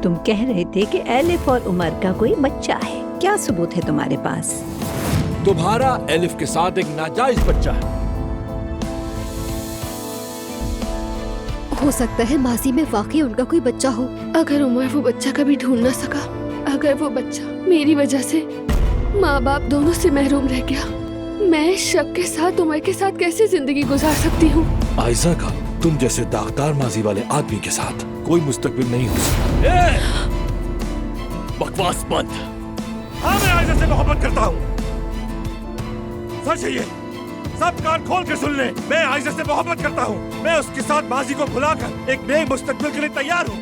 तुम कह रहे थे कि एलिफ और उमर का कोई बच्चा है। क्या सबूत है तुम्हारे पास? तुम्हारा एलिफ के साथ एक नाजायज बच्चा है। हो सकता है माजी में वाकई उनका कोई बच्चा हो। अगर उमर वो बच्चा कभी ढूंढ ना सका, अगर वो बच्चा मेरी वजह से माँ बाप दोनों से महरूम रह गया, मैं शक के साथ उमर के साथ कैसे जिंदगी गुजार सकती हूँ? आयशा का तुम जैसे दागदार माजी वाले आदमी के साथ कोई मुस्तकबिल नहीं हो सकता। बकवास बंद। हाँ, मैं आयशा से मोहब्बत करता हूँ। सच है ये, सब कान खोल के सुन ले। मैं आयशा से मोहब्बत करता हूँ। मैं उसके साथ माजी को भुलाकर एक नए मुस्तकबिल के लिए तैयार हूँ।